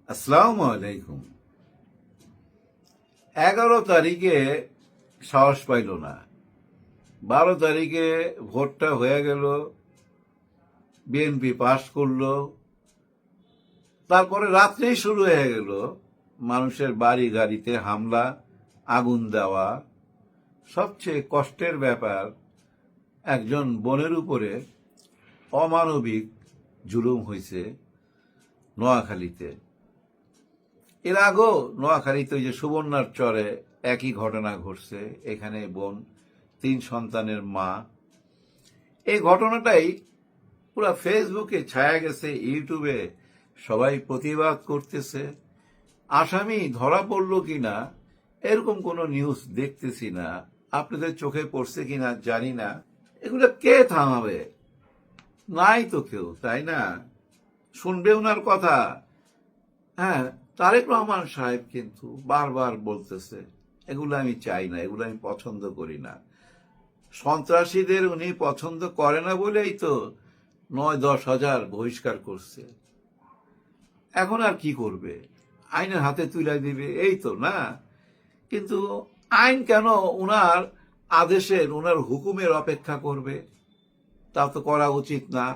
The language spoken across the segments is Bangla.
আসসালামু আলাইকুম। 11 তারিখে সাহস পাইল না, 12 তারিখে ভোটটা হয়ে গেল, বিএনপি পাশ করলো। তারপরে রাত্রেই শুরু হয়ে গেল মানুষের বাড়ি গাড়িতে হামলা, আগুন দেওয়া। সবচেয়ে কষ্টের ব্যাপার, একজন বোনের উপরে অমানবিক জুলুম হয়েছে নোয়াখালীতে। এর আগেও নোয়াখালীতে ওই যে সুবর্ণার চরে একই ঘটনা ঘটছে। এখানে বোন, 3 সন্তানের মা। এই ঘটনাটাই পুরো ফেসবুকে ছায়া গেছে, ইউটিউবে সবাই প্রতিবাদ করতেছে। আসামি ধরা পড়লো কিনা এরকম কোনো নিউজ দেখতেছি না। আপনাদের চোখে পড়ছে কিনা জানি না। এগুলো কে থামাবে? নাই তো কেউ, তাই না? শুনবে ওনার কথা? হ্যাঁ, তারেক রহমান সাহেব কিন্তু বারবার বলতেছে এগুলো আমি চাই না, এগুলো আমি পছন্দ করি না। সন্ত্রাসীদের উনি পছন্দ করে না বলেই তো 9-10 হাজার বহিষ্কার করছে। এখন আর কি করবে? আইনের হাতে তুলে দিবে, এই তো না? কিন্তু আইন কেন উনার আদেশের, উনার হুকুমের অপেক্ষা করবে? তা তো করা উচিত না।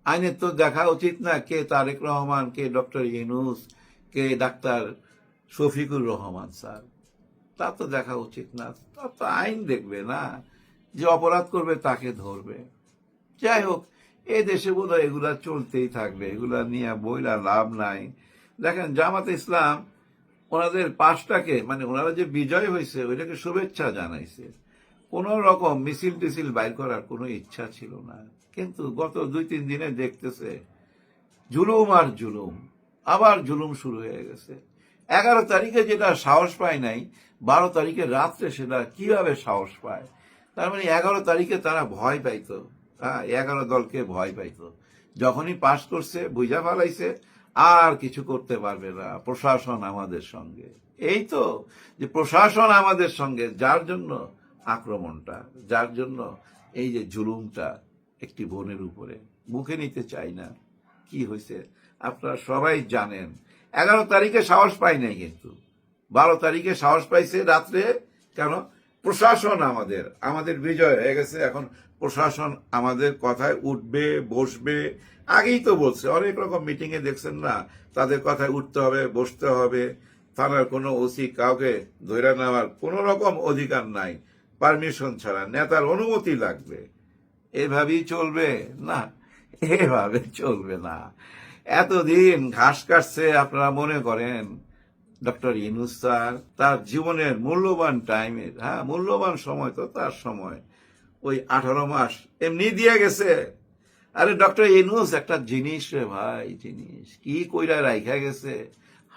আইনের তো দেখা উচিত না কে তারেক রহমান, কে ডক্টর ইউনূস, কে ডাক্তার শফিকুর রহমান স্যার। তা তো দেখা উচিত না। তা তো আইন দেখবে না, যে অপরাধ করবে তাকে ধরবে। যাই হোক, এই দেশে বোধহয় এগুলা চলতেই থাকবে, এগুলা নিয়ে বইলা লাভ নাই। দেখেন, জামাত ইসলাম ওনাদের পাশটাকে, মানে ওনারা যে বিজয় হয়েছে ওইটাকে শুভেচ্ছা জানাইছে। কোন রকম মিছিল টিছিল বাইর করার কোনো ইচ্ছা ছিল না। কিন্তু গত 2-3 দিনে দেখতেছে জুলুম আর জুলুম, আবার জুলুম শুরু হয়ে গেছে। 11 তারিখে যেটা সাহস পায় নাই, 12 তারিখে রাত্রে সেটা কিভাবে সাহস পায়? তার মানে 11 তারিখে তারা ভয় পাইতো। হ্যাঁ, 11 দলকে ভয় পাইতো। যখনই পাশ করছে বুঝা ফেলাইছে আর কিছু করতে পারবে না, প্রশাসন আমাদের সঙ্গে। এই তো, যে প্রশাসন আমাদের সঙ্গে, যার জন্য আক্রমণটা, যার জন্য এই যে জুলুমটা একটি বোনের উপরে। মুখে নিতে চাই না কি হয়েছে, আপনারা সবাই জানেন। 11 তারিখে সাহস পাই নাই, কিন্তু 12 তারিখে সাহস পাইছে রাত্রে। কেন? প্রশাসন আমাদের, আমাদের বিজয় হয়ে গেছে। এখন প্রশাসন আমাদের কথায় উঠবে, বসবে। আগেই তো বলছে, অনেক রকম মিটিং এ দেখছেন না, তাদের কথায় উঠতে হবে, বসতে হবে। থানার কোনো ওসি কাউকে ধরে নেওয়ার কোনো রকম অধিকার নাই, পারমিশন ছাড়া, নেতার অনুমতি লাগবে। এভাবেই চলবে না, এভাবে চলবে না। এতদিন ঘাস কাটছে, আপনারা মনে করেন ডক্টর ইউনূস স্যার তার জীবনের মূল্যবান টাইমের, হ্যাঁ মূল্যবান সময় তো তার সময়, ওই 18 মাস এমনি দিয়ে গেছে। আরে ডক্টর ইউনূস একটা জিনিস রে ভাই, জিনিস কি কইরা রাইখা গেছে,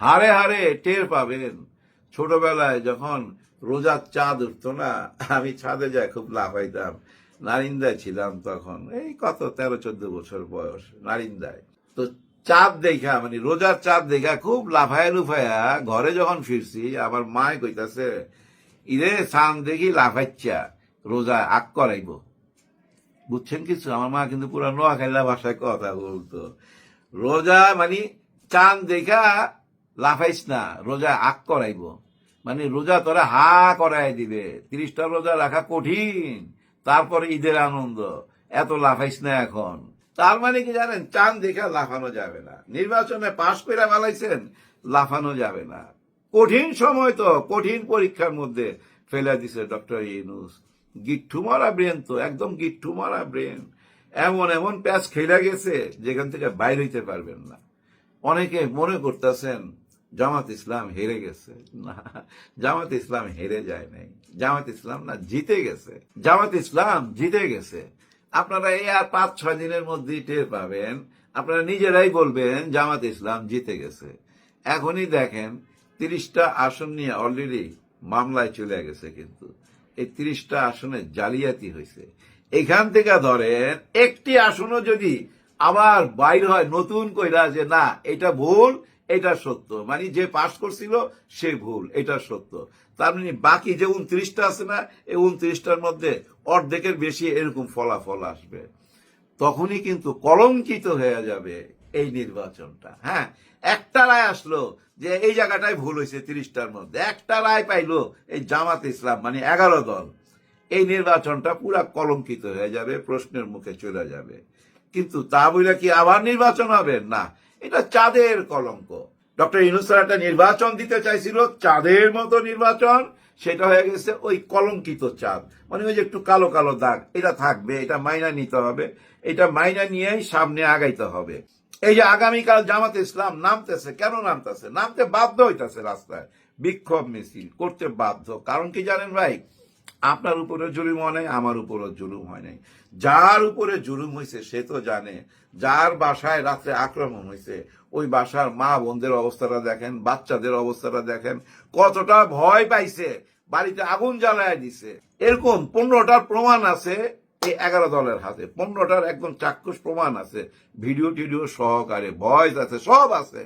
হারে হারে টের পাবেন। ছোটবেলায় যখন রোজার চাঁদ উঠতো না, আমি ছাদে যাই খুব লাফাইতাম। নারিন্দায় ছিলাম তখন, এই কত 13-14 বছর বয়স, নারিন্দায়। তো চাঁদ দেখা, মানে রোজার চাঁদ দেখা খুব লাফায়া লুফায়া ঘরে যখন ফিরছি, আমার মায় কইতাছে, ইরে চাঁদ দেখি লাফাইচ্ছা, রোজা আগ করাইব। বুঝছেন কিছু? আমার মা কিন্তু পুরো নোয়াখাইলা ভাষায় কথা বলতো। রোজা মানে চাঁদ দেখা লাফাইস না, রোজা আগ করাইব। মানে রোজা তোরা হা করাই দিবে। 30টা রোজা রাখা কঠিন, তারপরে ঈদের আনন্দ, এত লাফাইস না এখন। তার মানে কি জানেন, চাঁদ দেখা লাফানো যাবে না। নির্বাচনে পাশ করে ফেলাইছেন, লাফানো যাবে না। কঠিন সময় তো, কঠিন পরীক্ষার মধ্যে ফেলে দিছে ডক্টর ইউনূস। গিট্টু মারা ব্রেন তো, একদম গিট্টু মারা ব্রেন। এমন এমন প্যাচ খেলা গেছে যেখান থেকে বাইর হইতে পারবেন না। অনেকে মনে করতেছেন জামাত ইসলাম হেরে গেছে। না, জামাত ইসলাম হেরে যায় নাই। জামাত ইসলাম না, জিতে গেছে। জামাত ইসলাম জিতে গেছে। আপনারা এই আর 5-6 দিনের মধ্যেই টের পাবেন, আপনারা নিজেরাই বলবেন জামাত ইসলাম জিতে গেছে। এখনই দেখেন 30টা আসন নিয়ে অলরেডি মামলায় চলে গেছে, কিন্তু এই 30টা আসনে জালিয়াতি হয়েছে। এখান থেকে ধরেন একটি আসনও যদি আবার বাইর হয় নতুন কইরা যে না এটা ভুল, এটা সত্য, মানে যে পাশ করছিল সে ভুল, এটা সত্য, তার মানে বাকি যে 29টা আছে না, এই 29টার মধ্যে অর্ধেকের বেশি এরকম ফলাফল আসবে। তখনই কিন্তু কলঙ্কিত হয়ে যাবে এই নির্বাচনটা। হ্যাঁ, একটা রায় আসলো যে এই জায়গাটায় ভুল হয়েছে 30টার মধ্যে, একটা রায় পাইলো এই জামাত ইসলাম মানে 11 দল, এই নির্বাচনটা পুরা কলঙ্কিত হয়ে যাবে, প্রশ্নের মুখে চলে যাবে। কিন্তু তা বলে কি আবার নির্বাচন হবে? না, এটা চাঁদের কলঙ্ক। ডক্টর ইউনূস স্যার একটা নির্বাচন দিতে চাইছিল চাঁদের মতো নির্বাচন, সেটা হয়ে গেছে ওই কলঙ্কিত চাঁদ, মানে ওই যে একটু কালো কালো দাগ, এটা থাকবে, এটা মাইনা নিতে হবে, এটা মাইনা নিয়েই সামনে আগাইতে হবে। এই যে আগামীকাল জামাত ইসলাম নামতেছে, কেন নামতেছে? নামতে বাধ্য হইতেছে, রাস্তায় বিক্ষোভ মিছিল করতে বাধ্য। কারণ কি জানেন ভাই, আপনার উপরে জুলুম হয় নাই, আমার উপরও জুলুম হয় নাই। যার উপরে জুলুম হয়েছে সে তো জানে। যার বাসায় রাত্রে আক্রমণ হয়েছে, ওই বাসার মা বোনদের অবস্থাটা দেখেন, বাচ্চাদের অবস্থাটা দেখেন, কতটা ভয় পাইছে, বাড়িতে আগুন জ্বালায় দিছে। এরকম 15টার প্রমাণ আছে এই 11 দলের হাতে, 15টার একদম চাক্ষুষ প্রমাণ আছে, ভিডিও টিডিও সহকারে, ভয়েস আছে, সব আছে।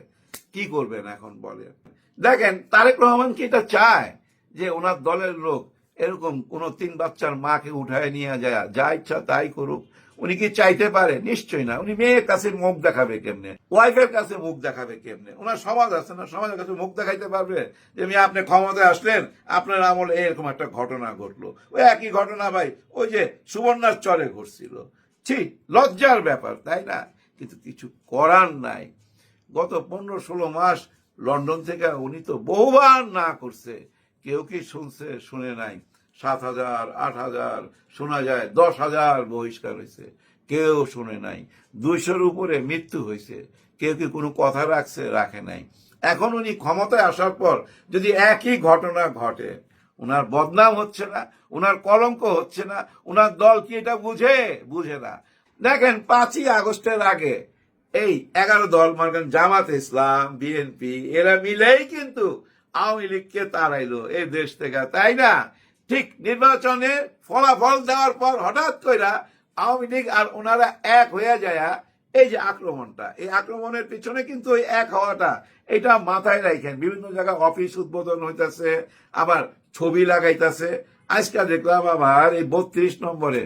কি করবেন এখন বলেন? দেখেন, তারেক রহমান কি এটা চায় যে ওনার দলের লোক এরকম কোন 3 বাচ্চার মাকে উঠায় নিয়ে যায়, যা ইচ্ছা তাই করুক? উনি কি চাইতে পারে? নিশ্চয়ই না। উনি মেয়ের কাছে মুখ দেখাবে কেমনে, ওয়াইফের কাছে মুখ দেখাবে কেমনে? ওনার সমাজ আছে না, সমাজের কাছে মুখ দেখাইতে পারবে যে আপনি ক্ষমতায় আসলেন, আপনার আমলে এরকম একটা ঘটনা ঘটলো? ওই একই ঘটনা ভাই ওই যে সুবর্ণার চরে ঘটছিল। ঠিক লজ্জার ব্যাপার, তাই না? কিন্তু কিছু করার নাই। গত 15-16 মাস লন্ডন থেকে উনি তো বহুবার না করছে, কেউ কি শুনছে? শুনে নাই। 7,000, 8,000, শোনা যায় 10,000 বহিষ্কার হয়েছে, কেউ শুনে নাই। 200-র উপরে মৃত্যু হয়েছে, কেউ কি কোনো কথা রাখছে? রাখে নাই। এখন উনি ক্ষমতায় আসার পর যদি একই ঘটনা ঘটে, উনার বদনাম হচ্ছে না, উনার কলঙ্ক হচ্ছে না? উনার দল কি এটা বুঝে? বুঝে না। দেখেন, 5ই আগস্টের আগে এই 11 দল, মানে জামাত ইসলাম, বিএনপি, এরা মিলেই কিন্তু আওয়ামী লীগকে তাড়াইলো এই দেশ থেকে, তাই না? ঠিক নির্বাচনে ফলাফল দেওয়ার পর হঠাৎ কইরা আওয়ামী লীগ আর ওনারা এক হয়ে যায়। এই যে আক্রমণটা, এই আক্রমণের পিছনে কিন্তু ওই এক হওয়াটা, এটা মাথায় রাখেন। বিভিন্ন জায়গায় অফিস উদ্বোধন হইতেছে, আবার ছবি লাগাইতেছে। আজকে দেখলাম আবার এই 32 নম্বরে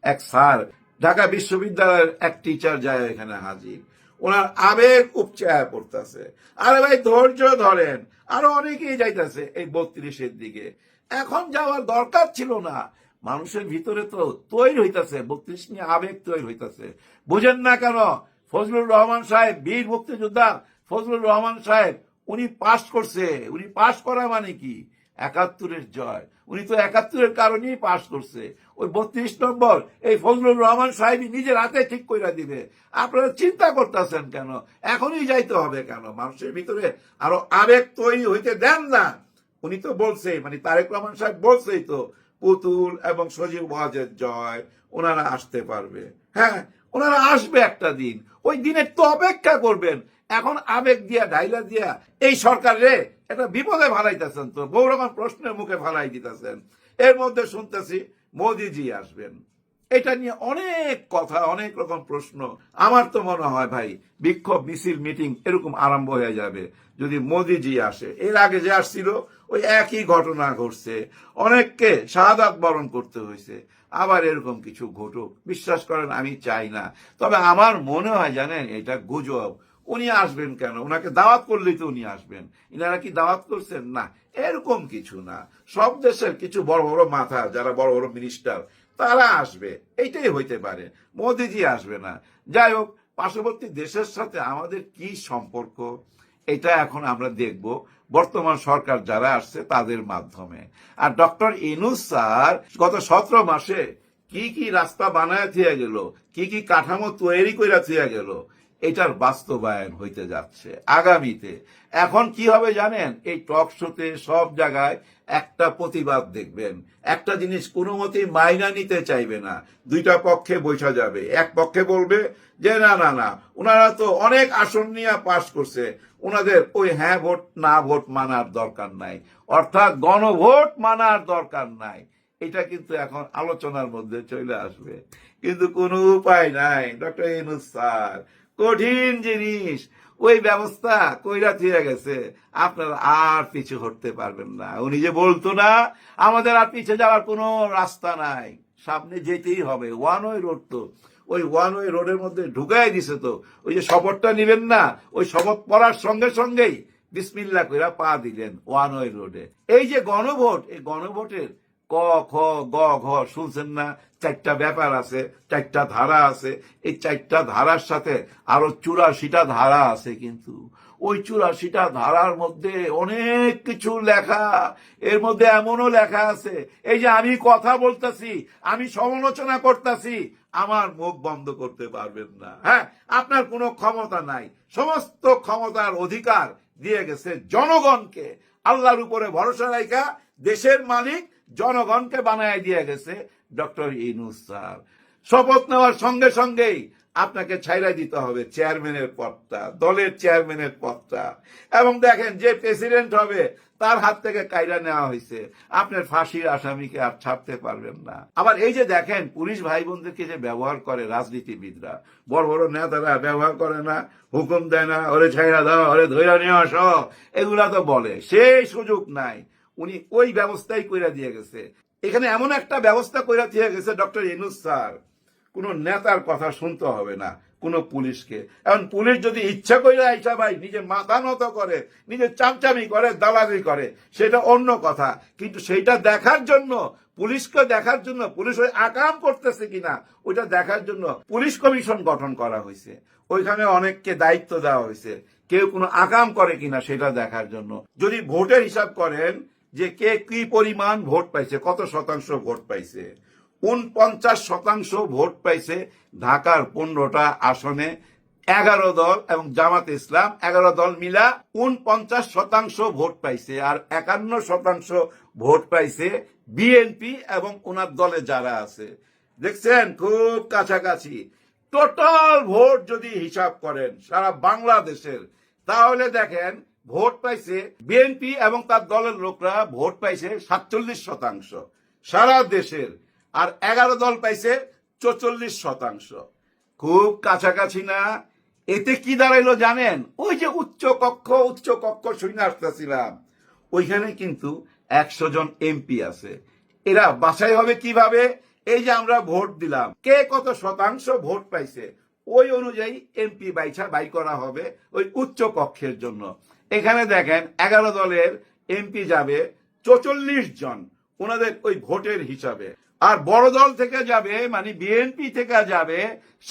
এক স্যার, ঢাকা বিশ্ববিদ্যালয়ের এক টিচার যায় এখানে হাজির, ওনার আবেগ উপচায় পড়তেছে। আরে ভাই, ধৈর্য ধরেন, আরো অনেকেই যাইতেছে এই 32-এর দিকে। এখন যাওয়ার দরকার ছিল না। মানুষের ভিতরে তো তৈরি হইতেছে 32 নিয়ে আবেগ তৈরি হইতেছে। বুঝেন না কেন? ফজলুর রহমান সাহেব, বীর মুক্তিযোদ্ধা ফজলুর রহমান সাহেব, উনি পাস করছে। উনি পাস করা মানে কি? 71-এর জয়। উনি তো 71-এর কারণেই পাস করছে। ওই 32 নম্বর এই ফজলুর রহমান সাহেবই নিজের হাতে ঠিক করে দিবে। আপনারা চিন্তা করতেছেন কেন? এখনই যাইতে হবে কেন? মানুষের ভিতরে আরো আবেগ তৈরি হইতে দেন না। উনি তো বলছে, মানে তারেক রহমান সাহেব বলছেই তো, পুতুল এবং সজীব ওয়াজের জয়, ওনারা আসতে পারবে। হ্যাঁ, ওনারা আসবে একটা দিন, ওই দিনের তো অপেক্ষা করবেন। এখন আবেগ দিয়া, ডাইলা দিয়া এই সরকারে একটা বিপদে ফালাইতেছেন, তো বহু রকম প্রশ্নের মুখে ফালাই দিতেছেন। এর মধ্যে শুনতেছি মোদিজি আসবেন, এটা নিয়ে অনেক কথা, অনেক রকম প্রশ্ন। আমার তো মনে হয় ভাই, বিক্ষোভ মিছিল মিটিং এরকম আরম্ভ হয়ে যাবে যদি মোদিজি আসে। এর আগে যে আসছিল ওই একই ঘটনা ঘটছে, অনেককে শাহাদাত বরণ করতে হয়েছে। আবার এরকম কিছু ঘটুক, বিশ্বাস করেন আমি চাই না। তবে আমার মনে হয় জানেন, এটা গুজব। উনি আসবেন কেন? ওনাকে দাওয়াত করলেই তো উনি আসবেন। ইনারা কি দাওয়াত করছেন? না, এরকম কিছু না। সব দেশের কিছু বড় বড় মাথা, যারা বড় বড় মিনিস্টার, তারা আসবে, এইটাই হইতে পারে। মোদিজি আসবে না। যাই হোক, পার্শ্ববর্তী দেশের সাথে আমাদের কি সম্পর্ক, এটা এখন আমরা দেখব বর্তমান সরকার যারা আসছে তাদের মাধ্যমে। আর ডক্টর ইউনূস স্যার গত 17 মাসে কি কি রাস্তা বানায় থিয়া গেল, কি কি কাঠামো তৈরি করে থিয়া গেল, এটার বাস্তবায়ন হইতে যাচ্ছে আগামীতে। এখন কি হবে জানেন? এই টক শোতে সব জায়গায় একটা প্রতিবাদ দেখবেন। একটা জিনিস কোনো মতেই মাইনা নিতে চাইবে না। দুইটা পক্ষে বৈঠা যাবে। এক পক্ষে বলবে যে না না না, ওনারা তো অনেক আসন নিয়ে পাশ করছে, ওনাদের ওই হ্যাঁ ভোট না ভোট মানার দরকার নাই, অর্থাৎ গণভোট মানার দরকার নাই। এটা কিন্তু এখন আলোচনার মধ্যে চলে আসবে। কিন্তু কোনো উপায় নাই। ডক্টর ইউনূস স্যার কঠিন জিনিস, ওই ব্যবস্থা কইরা থিয়ে গেছে, আপনারা আর পিছু হটতে পারবেন না। উনি যে বলতো না, আমাদের আর পিছে যাওয়ার কোনো রাস্তা নাই, সামনে যেতেই হবে, ওয়ান ওয়ে রোড তো। ওই ওয়ান ওয়ে রোডের মধ্যে ঢুকাই দিছে। তো ওই যে শপথটা নিলেন না, ওই শপথ পড়ার সঙ্গে সঙ্গেই বিসমিল্লাহ কইরা পা দিলেন ওয়ান ওয়ে রোডে। এই যে গণভোট, এই গণভোটের ক খ গ ঘ শুনছেন না? 4টা ব্যাপার আছে, 4টা ধারা আছে। এই 4টা ধারার সাথে আরো 84টা ধারা আছে। কিন্তু ওই 84টা ধারার মধ্যে অনেক কিছু লেখা। এর মধ্যে এমনও লেখা আছে, এই যে আমি কথা বলতেছি, আমি সমালোচনা করতেছি, আমার মুখ বন্ধ করতে পারবেন না। হ্যাঁ, আপনার কোনো ক্ষমতা নাই। সমস্ত ক্ষমতার অধিকার দিয়ে গেছে জনগণকে। আল্লাহর উপরে ভরসা রাখা দেশের মালিক জনগণকে বানায় দিয়ে গেছে ডক্টর ইউনূস স্যার। শপথ নেওয়ার সঙ্গে সঙ্গেই আপনাকে ছাইরা দিতে হবে চেয়ারম্যানের পদটা, দলের চেয়ারম্যানের পদটা। এবং দেখেন, যে প্রেসিডেন্ট হবে তার হাত থেকে কায়রা নেওয়া হয়েছে। আপনার ফাঁসির আসামিকে আর ছাড়তে পারবেন না। আবার এই যে দেখেন, পুলিশ ভাই বোনদেরকে যে ব্যবহার করে রাজনীতিবিদরা, বড় বড় নেতারা ব্যবহার করে না, হুকুম দেয় না, ওরে ছাইরা দাও, ওরে ধইরা নিয়ে আসো, এগুলা তো বলে। সেই সুযোগ নাই, উনি ওই ব্যবস্থাই কইরা দিয়ে গেছে। এখানে এমন একটা ব্যবস্থা কইরা দিয়ে গেছে ডক্টর ইউনূস স্যার, কোন নেতার কথা শুনতে হবে না কোন পুলিশকে। এখন পুলিশ যদি ইচ্ছা করে আইসা ভাই নিজে মাথা নত করে, নিজে চামচামি করে, দালালি করে, সেটা অন্য কথা। কিন্তু সেইটা দেখার জন্য, পুলিশকে দেখার জন্য, পুলিশ ওই আকাম করতেছে কিনা ওইটা দেখার জন্য পুলিশ কমিশন গঠন করা হয়েছে। ওইখানে অনেককে দায়িত্ব দেওয়া হয়েছে, কেউ কোনো আকাম করে কিনা সেটা দেখার জন্য। যদি ভোটের হিসাব করেন যে কে কি পরিমাণ ভোট পাইছে, কত শতাংশ ভোট পাইছে, 49% ভোট পাইছে ঢাকার 15টা আসনে 11 দল এবং জামাতে ইসলাম 11 দল মিলা 49% ভোট পাইছে। আর 51% ভোট পাইছে বিএনপি এবং ওনার দলে যারা আছে। দেখছেন, খুব কাছাকাছি। টোটাল ভোট যদি হিসাব করেন সারা বাংলাদেশের, তাহলে দেখেন ভোট পাইছে বিএনপি এবং তার দলের লোকরা ভোট পাইছে 47% সারা দেশের। আর 11 দল পাইছে 44%। খুব কাছাকাছি না? এতে কি দাঁড়াইলো জানেন? ওই যে উচ্চ কক্ষ শুনে আসতেছিলাম, ওইখানে কিন্তু 100 জন এমপি আছে। এরা বাছাই হবে কিভাবে? এই যে আমরা ভোট দিলাম, কে কত শতাংশ ভোট পাইছে, ওই অনুযায়ী এমপি বাই করা হবে ওই উচ্চ কক্ষের জন্য। এখানে দেখেন 11 দলের এমপি যাবে 44 জন ওনাদের ওই ভোটের হিসাবে। আর বড় দল থেকে যাবে, মানে বিএনপি থেকে যাবে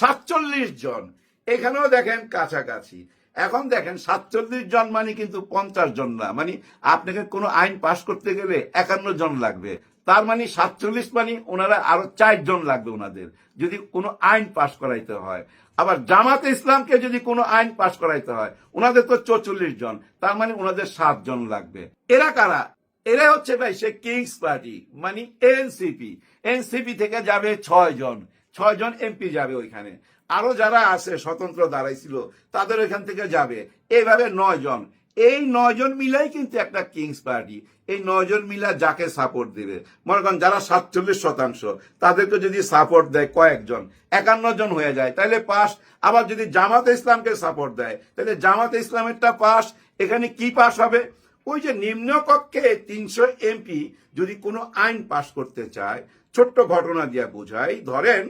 47 জন। এখানেও দেখেন কাছাকাছি। এখন দেখেন 47 জন মানে কিন্তু 50 জন না, মানে আপনাকে কোনো আইন পাশ করতে গেলে 51 জন লাগবে। তার মানে 47 মানে ওনারা আরো 4 জন লাগবে ওনাদের যদি কোনো আইন পাশ করাইতে হয়। আবার জামাতে ইসলামকে যদি কোনো আইন পাশ করাইতে হয়, ওনাদের তো 44 জন, তার মানে ওনাদের 7 জন লাগবে। এরা কারা? এরা হচ্ছে ভাই সে কিংস পার্টি, মানে এনসিপি। এনসিপি থেকে যাবে 6 জন এমপি যাবে ওইখানে। আরো যারা আছে স্বতন্ত্র দাঁড়াইছিল তাদের ওইখান থেকে যাবে, এইভাবে 9 জন। এই 9 জন মিলাই কিন্তু একটা কিংস পার্টি। এই 9 জন মিলা যাকে সাপোর্ট দিবে, মনে করেন যারা 47% তাদেরকে যদি সাপোর্ট দেয় কয়েকজন, 51 জন হয়ে যায়, তাহলে পাস। আবার যদি জামাতে ইসলামকে সাপোর্ট দেয়, তাহলে জামাতে ইসলামেরটা পাস। এখানে কি পাস হবে? ওই যে নিম্ন কক্ষে 300 এমপি যদি কোনো আইন পাশ করতে চায়, ছোট্ট ঘটনা দিয়ে বোঝাই, ধরেন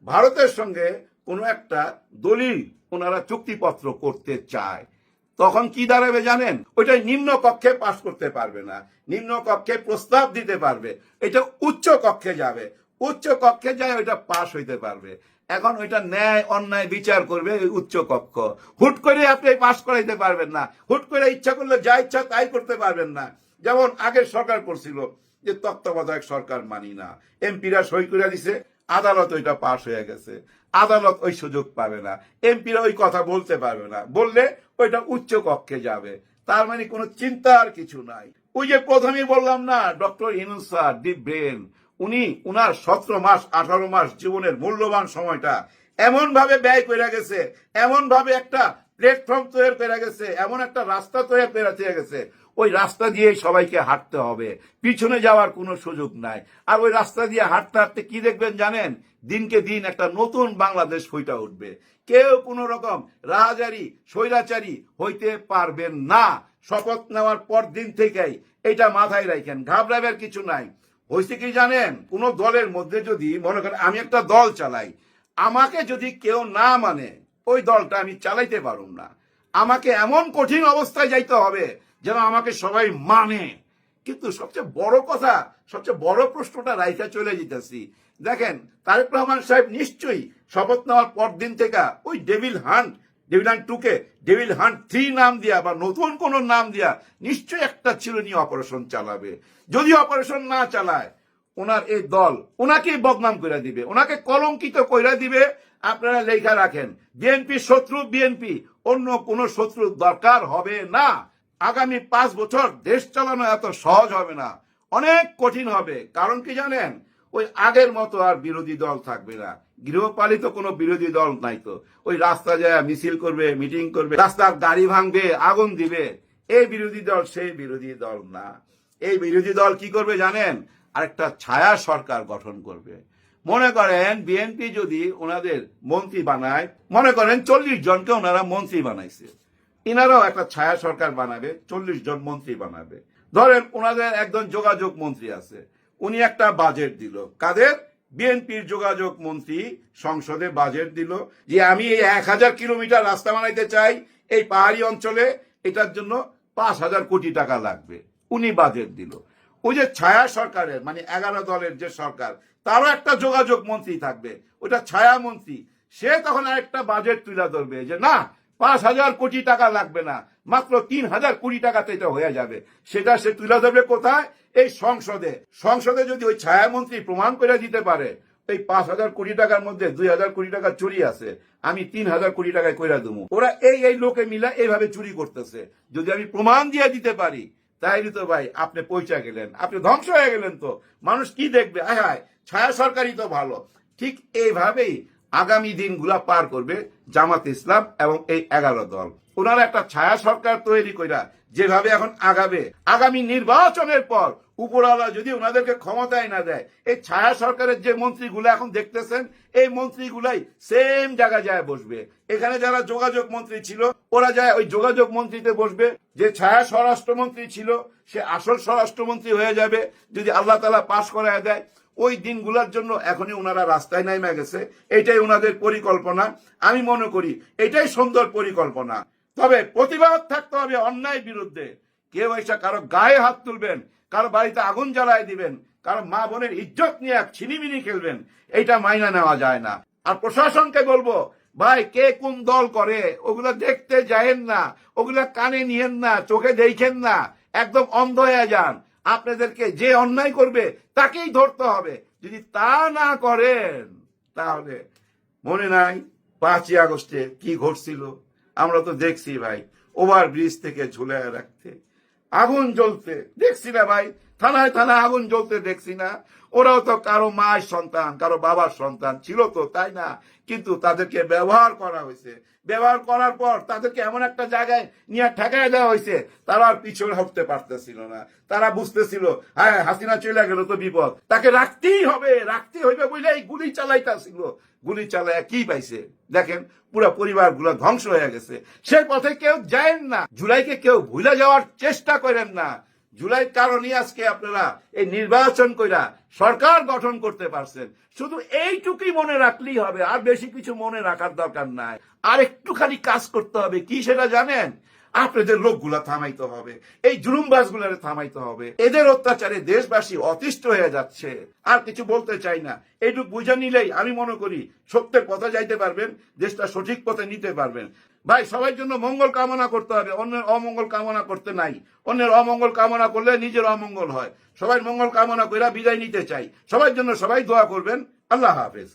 ভারতের সঙ্গে কোনো একটা দলিল ওনারা চুক্তিপত্র করতে চায়, তখন কি দাঁড়াবে জানেন? ওইটা নিম্ন কক্ষে পাশ করতে পারবে না, নিম্ন কক্ষে প্রস্তাব দিতে পারবে, এটা উচ্চ কক্ষে যাবে, উচ্চ কক্ষে যায় ওইটা পাশ হইতে পারবে। এখন ওইটা ন্যায় অন্যায় বিচার করবে ওই উচ্চ কক্ষ। হুট করে আপনি পাশ করাইতে পারবেন না, হুট করে ইচ্ছা করলে যা ইচ্ছা তাই করতে পারবেন না। যেমন আগের সরকার করছিল যে তত্ত্বাবধায়ক সরকার মানি না, এমপিরা সই করে দিছে, আদালত ওইটা পাশ হয়ে গেছে, আদালত ওই সুযোগ পাবে না, এমপিরা ওই কথা বলতে পারবে না, বললে ওইটা উচ্চ কক্ষে যাবে। তার মানে কোনো চিন্তার কিছু নাই। ওই যে প্রথমেই বললাম না, doctor Yunus sir the brain, উনি উনার 17 মাস 18 মাস জীবনের মূল্যবান সময়টা এমন ভাবে ব্যয় করে গেছে, এমন ভাবে একটা প্ল্যাটফর্ম তৈরি করে গেছে, এমন একটা রাস্তা তৈরি করে গেছে, ওই রাস্তা দিয়ে সবাইকে হাঁটতে হবে, পিছনে যাওয়ার কোনো সুযোগ নাই। আর ওই রাস্তা দিয়ে হাঁটতে হাঁটতে কি দেখবেন জানেন? দিনকে দিন একটা নতুন বাংলাদেশ ফুটে উঠবে। কেউ কোনো রকম রাজারি স্বৈরাচারী হইতে পারবেন না। শপথ নেওয়ার পর দিন থেকেই এটা মাথায় রাখেন, ঘাবড়াবার কিছু নাই। হয়েছে কি জানেন? কোন দলের মধ্যে যদি মনে করেন আমি একটা দল চালাই, আমাকে যদি কেউ না মানে ওই দলটা আমি চালাইতে পারুম না। আমাকে এমন কঠিন অবস্থায় যাইতে হবে যেন আমাকে সবাই মানে। কিন্তু সবচেয়ে বড় কথা, সবচেয়ে বড় প্রশ্নটা রাইখা চলে যেতেছি। দেখেন, তারেক রহমান সাহেব নিশ্চয়ই শপথ নেওয়ার পর দিন থেকে ওই ডেভিল হান্ট 2-কে ডেভিল হান্ট 3 নাম দিয়া বা নতুন কোন নাম দিয়া নিশ্চয়ই একটা চিরুনি অপারেশন চালাবে। যদি অপারেশন না চালায়, ওনার এই দল ওনাকেই বদনাম করে দিবে, ওনাকে কলঙ্কিত করে দিবে। আপনারা লেখা রাখেন, বিএনপি শত্রু, বিএনপি, অন্য কোন শত্রু দরকার হবে না। আগামী 5 বছর দেশ চালানো এত সহজ হবে না, অনেক কঠিন হবে। কারণ কি জানেন, ওই আগের মতো আর বিরোধী দল থাকবে না। গৃহপালিত কোনো বিরোধী দল নাই তো। ওই রাস্তা যায় মিছিল করবে, মিটিং করবে, রাস্তার গাড়ি ভাঙবে, আগুন দিবে। এই বিরোধী দল সেই বিরোধী দল না। এই বিরোধী দল কি করবে জানেন, আরেকটা ছায়া সরকার গঠন করবে। মনে করেন বিএনপি যদি ওনাদের মন্ত্রী বানায়, মনে করেন 40 জনকে ওনারা মন্ত্রী বানাইছে, ইনারাও একটা ছায়া সরকার বানাবে, 40 জন মন্ত্রী বানাবে। ধরেন ওনাদের একজন যোগাযোগ মন্ত্রী আছে, উনি একটা বাজেট দিল। কাদের? বিএনপির যোগাযোগ মন্ত্রী সংসদে বাজেট দিল যে আমি এই 1000 কিলোমিটার রাস্তা বানাইতে চাই এই পাহাড়ি অঞ্চলে, এটার জন্য 5000 কোটি টাকা লাগবে। উনি বাজেট দিল। ওই যে ছায়া সরকারের মানে 11 দলের যে সরকার, তারও একটা যোগাযোগ মন্ত্রী থাকবে, ওটা ছায়া মন্ত্রী। সে তখন আরেকটা বাজেট তুলে ধরবে যে না, 5000 কোটি টাকা লাগবে না, মাত্র 3000 কোটি টাকাতে এটা হয়ে যাবে। সেটা সে তুলে ধরবে কোথায়? এই সংসদে। সংসদে যদি ওই ছায়ামন্ত্রী প্রমাণ করে দিতে পারে এই 5000 কোটি টাকার মধ্যে 2000 কোটি টাকা চুরি আছে, আমি 3000 কোটি টাকায় কইরা দেবো। ওরা এই লোকে মিলা এইভাবে চুরি করতেছে, যদি আমি প্রমাণ দিয়ে দিতে পারি, তাইলে তো ভাই আপনি পৌঁছা গেলেন, আপনি ধ্বংস হয়ে গেলেন। তো মানুষ কি দেখবে? হায়, ছায়া সরকারই তো ভালো। ঠিক এইভাবেই আগামী দিনগুলা পার করবে জামাত ইসলাম এবং এই 11 দল। ওনারা একটা ছায়া সরকার তৈরি কইরা যেভাবে এখন আগাবে, আগামী নির্বাচনের পর উপরওয়ালা যদি ওনাদেরকে ক্ষমতায় না দেয়, এই ছায়া সরকারের যে মন্ত্রীগুলো এখন দেখতেছেন, এই মন্ত্রীগুলাই সেম জায়গায় যায় বসবে। এখানে যারা যোগাযোগ মন্ত্রী ছিল, ওরা যায় ওই যোগাযোগ মন্ত্রীতে বসবে। যে ছায়া স্বরাষ্ট্রমন্ত্রী ছিল, সে আসল স্বরাষ্ট্রমন্ত্রী হয়ে যাবে যদি আল্লাহ তাআলা পাশ করায় দেয়। ওই দিনগুলোর জন্য এখনই ওনারা রাস্তায় নাইমা গেছে। এটাই ওনাদের পরিকল্পনা। আমি মনে করি এটাই সুন্দর পরিকল্পনা। তবে প্রতিবাদ থাকতে হবে অন্যায় বিরুদ্ধে। কেউ এসে কারো গায়ে হাত তুলবেন, কারো বাড়িতে আগুন জ্বালায় দিবেন, কারো মা বোনের ইজ্জত নিয়ে ছিনিমিনি খেলবেন, এটা মাইনা নেওয়া যায় না। আর প্রশাসনকে বলবো, ভাই কে কোন দল করে ওগুলা দেখতে যায়েন না, ওগুলা কানে নিয়েন না, চোখে দেখেন না, একদম অন্ধ হয়ে যান। আপনাদেরকে যে অন্যায় করবে তাকেই ধরতে হবে। যদি তা না করেন, তাহলে মনে নাই 5ই আগস্টে কি ঘটছিল? আমরা তো দেখছি ভাই, ওভার ব্রিজ থেকে ঝুলে রাখতে, আগুন জ্বলতে দেখছি না ভাই, থানায় থানায় আগুন জ্বলতে দেখছি না? ওরাও তো কারো মায়ের সন্তান, কারো বাবার সন্তান ছিল তো, তাই না? কিন্তু তাদেরকে ব্যবহার করা হয়েছে। ব্যবহার করার পর তাদেরকে এমন একটা জায়গায় নিয়ে ঠেকায় দেওয়া হয়েছে, তারা আর পিছনে হটতে পারতেছিল না। তারা বুঝতেছিল হ্যাঁ হাসিনা চলে গেল তো বিপদ, তাকে রাখতেই হবে, রাখতে হইবে বলেই গুলি চালাইতেছিল। গুলি চালায় কি পাইছে দেখেন, পুরো পরিবার গুলো ধ্বংস হয়ে গেছে। সেই পথে কেউ যায়েন না। জুলাইকে কেউ ভুলে যাওয়ার চেষ্টা করেন না। জুলাই কারণে আজকে আপনারা এই নির্বাচন কইরা সরকার গঠন করতে পারছেন। শুধু এইটুকুই মনে রাখলেই হবে, আর বেশি কিছু মনে রাখার দরকার নাই। আর একটুখানি কাজ করতে হবে, কি সেটা জানেন? আপনাদের লোকগুলা থামাইতে হবে, এই জুলুমবাজগুলারে থামাইতে হবে। এদের অত্যাচারে দেশবাসী অতিষ্ঠ হয়ে যাচ্ছে। আর কিছু বলতে চাই না, এইটুকু বুঝে নিলেই আমি মনে করি সত্যের পথে যাইতে পারবেন, দেশটা সঠিক পথে নিতে পারবেন। ভাই সবার জন্য মঙ্গল কামনা করতে হবে, অন্যের অমঙ্গল কামনা করতে নাই। অন্যের অমঙ্গল কামনা করলে নিজের অমঙ্গল হয়। সবাই মঙ্গল কামনা করে বিদায় নিতে চাই। সবার জন্য সবাই দোয়া করবেন। আল্লাহ হাফেজ।